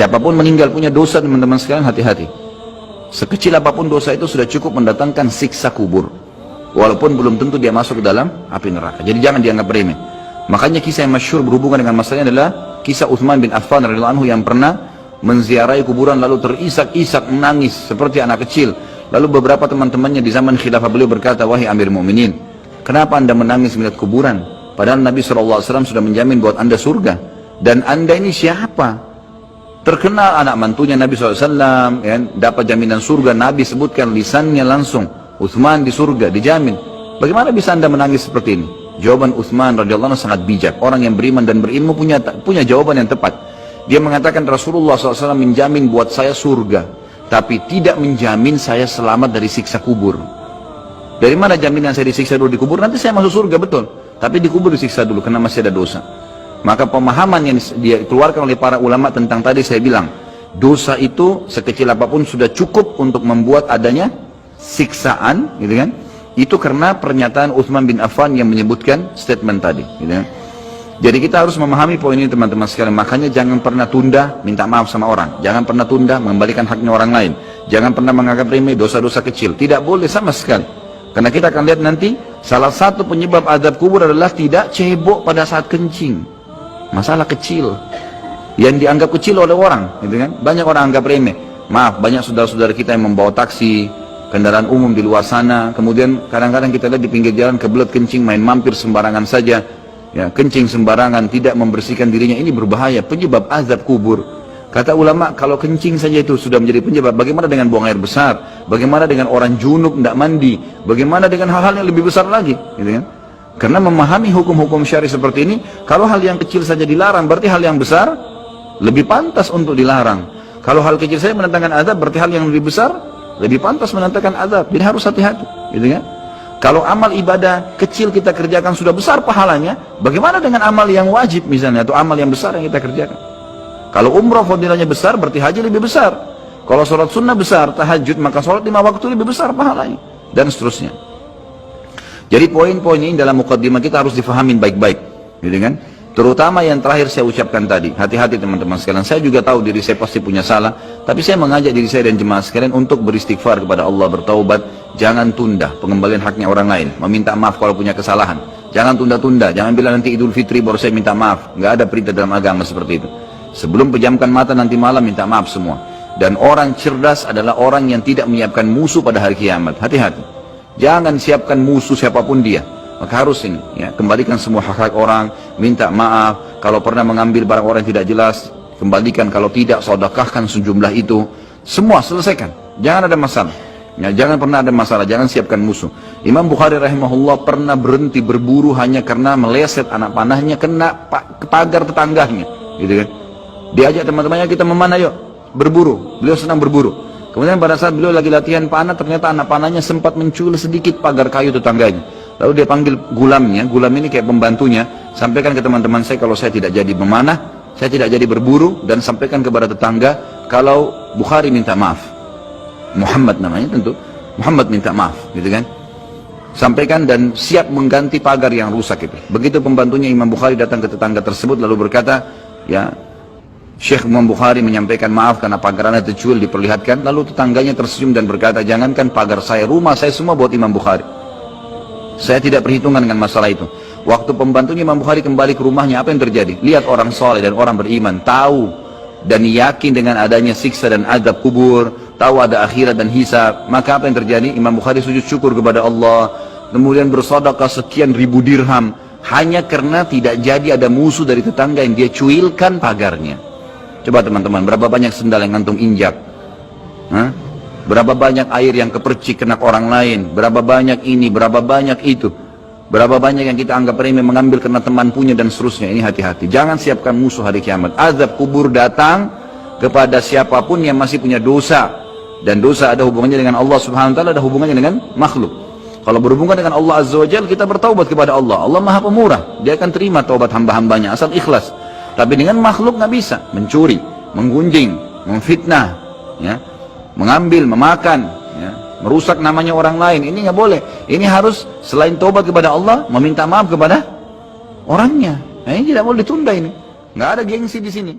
Siapapun meninggal punya dosa, teman-teman sekalian, hati-hati. Sekecil apapun dosa itu sudah cukup mendatangkan siksa kubur. Walaupun belum tentu dia masuk ke dalam api neraka. Jadi jangan dianggap remeh. Makanya kisah yang masyhur berhubungan dengan masalahnya adalah kisah Utsman bin Affan radhiyallahu anhu yang pernah menziarahi kuburan lalu terisak-isak menangis seperti anak kecil. Lalu beberapa teman-temannya di zaman khilafah beliau berkata, "Wahai Amir Mu'minin, kenapa anda menangis melihat kuburan? Padahal Nabi SAW sudah menjamin buat anda surga. Dan anda ini siapa? Terkenal anak mantunya Nabi SAW, ya, dapat jaminan surga. Nabi sebutkan lisannya langsung, Utsman di surga, dijamin. Bagaimana bisa anda menangis seperti ini?" Jawaban Utsman radhiyallahu anhu sangat bijak. Orang yang beriman dan berilmu punya jawaban yang tepat. Dia mengatakan, Rasulullah SAW menjamin buat saya surga, tapi tidak menjamin saya selamat dari siksa kubur. Dari mana jaminan saya disiksa dulu di kubur? Nanti saya masuk surga, betul. Tapi di kubur disiksa dulu karena masih ada dosa. Maka pemahaman yang dikeluarkan oleh para ulama tentang tadi saya bilang, dosa itu sekecil apapun sudah cukup untuk membuat adanya siksaan, gitu kan? Itu karena pernyataan Utsman bin Affan yang menyebutkan statement tadi, gitu kan? Jadi kita harus memahami poin ini, teman-teman sekalian. Makanya jangan pernah tunda minta maaf sama orang. Jangan pernah tunda mengembalikan haknya orang lain. Jangan pernah menganggap remeh dosa-dosa kecil. Tidak boleh sama sekali. Karena kita akan lihat nanti, salah satu penyebab azab kubur adalah tidak cebok pada saat kencing. Masalah kecil yang dianggap kecil oleh orang, gitu kan? Banyak orang anggap remeh. Maaf, banyak saudara-saudara kita yang membawa taksi, kendaraan umum di luar sana, kemudian kadang-kadang kita lihat di pinggir jalan kebelet kencing, main mampir sembarangan saja, ya, kencing sembarangan, tidak membersihkan dirinya. Ini berbahaya, penyebab azab kubur. Kata ulama, kalau kencing saja itu sudah menjadi penyebab, bagaimana dengan buang air besar? Bagaimana dengan orang junub tidak mandi? Bagaimana dengan hal-hal yang lebih besar lagi, gitu kan? Karena memahami hukum-hukum syari seperti ini, kalau hal yang kecil saja dilarang, berarti hal yang besar lebih pantas untuk dilarang. Kalau hal kecil saya mendatangkan azab, berarti hal yang lebih besar lebih pantas mendatangkan azab. Jadi harus hati-hati, gitu kan? Kalau amal ibadah kecil kita kerjakan sudah besar pahalanya, bagaimana dengan amal yang wajib misalnya, atau amal yang besar yang kita kerjakan? Kalau umrah fadilahnya besar, berarti haji lebih besar. Kalau sholat sunnah besar, tahajud, maka sholat 5 waktu lebih besar pahalanya, dan seterusnya. Jadi poin-poin ini dalam mukaddimah kita harus difahamin baik-baik, gitu kan? Terutama yang terakhir saya ucapkan tadi, hati-hati teman-teman sekalian. Saya juga tahu diri saya pasti punya salah, tapi saya mengajak diri saya dan jemaah sekalian untuk beristighfar kepada Allah, bertaubat. Jangan tunda pengembalian haknya orang lain, meminta maaf kalau punya kesalahan. Jangan tunda-tunda, jangan bilang nanti Idul Fitri baru saya minta maaf. Nggak ada perintah dalam agama seperti itu. Sebelum pejamkan mata nanti malam minta maaf semua. Dan orang cerdas adalah orang yang tidak menyiapkan musuh pada hari kiamat. Hati-hati. Jangan siapkan musuh siapapun dia. Maka harus ini, ya, kembalikan semua hak-hak orang, minta maaf. Kalau pernah mengambil barang orang yang tidak jelas, kembalikan. Kalau tidak, sedekahkan sejumlah itu. Semua selesaikan. Jangan ada masalah. Ya, jangan pernah ada masalah. Jangan siapkan musuh. Imam Bukhari rahimahullah pernah berhenti berburu hanya karena meleset anak panahnya kena pagar tetangganya, gitu kan? Diajak teman-temannya, kita memanah yuk, berburu. Beliau senang berburu. Kemudian pada saat beliau lagi latihan panah, ternyata anak panahnya sempat mencul sedikit pagar kayu tetangganya. Lalu dia panggil gulamnya, gulam ini kayak pembantunya, sampaikan ke teman-teman saya kalau saya tidak jadi memanah, saya tidak jadi berburu, dan sampaikan kepada tetangga kalau Bukhari minta maaf. Muhammad namanya tentu, Muhammad minta maaf, gitu kan? Sampaikan dan siap mengganti pagar yang rusak itu. Begitu pembantunya Imam Bukhari datang ke tetangga tersebut lalu berkata, ya, Syekh Imam Bukhari menyampaikan maaf karena pagar Anda tercul, diperlihatkan. Lalu tetangganya tersenyum dan berkata, jangankan pagar saya, rumah saya semua buat Imam Bukhari. Saya tidak perhitungan dengan masalah itu. Waktu pembantunya Imam Bukhari kembali ke rumahnya, apa yang terjadi? Lihat orang soleh dan orang beriman, tahu dan yakin dengan adanya siksa dan azab kubur, tahu ada akhirat dan hisab. Maka apa yang terjadi? Imam Bukhari sujud syukur kepada Allah, kemudian bersedekah sekian ribu dirham, hanya karena tidak jadi ada musuh dari tetangga yang dia cuilkan pagarnya. Coba teman-teman, berapa banyak sendal yang ngantung injak? Hah? Berapa banyak air yang kepercik kena orang lain? Berapa banyak ini, berapa banyak itu? Berapa banyak yang kita anggap remeh mengambil karena teman punya dan seterusnya. Ini hati-hati. Jangan siapkan musuh hari kiamat. Azab kubur datang kepada siapapun yang masih punya dosa. Dan dosa ada hubungannya dengan Allah subhanahu wa ta'ala, ada hubungannya dengan makhluk. Kalau berhubungan dengan Allah azza wa jalla, kita bertaubat kepada Allah. Allah maha pemurah. Dia akan terima taubat hamba-hambanya asal ikhlas. Tapi dengan makhluk nggak bisa, mencuri, menggunjing, memfitnah, ya, mengambil, memakan, ya, merusak namanya orang lain. Ini nggak boleh. Ini harus selain taubat kepada Allah, meminta maaf kepada orangnya. Nah, ini tidak boleh ditunda ini. Nggak ada gengsi di sini.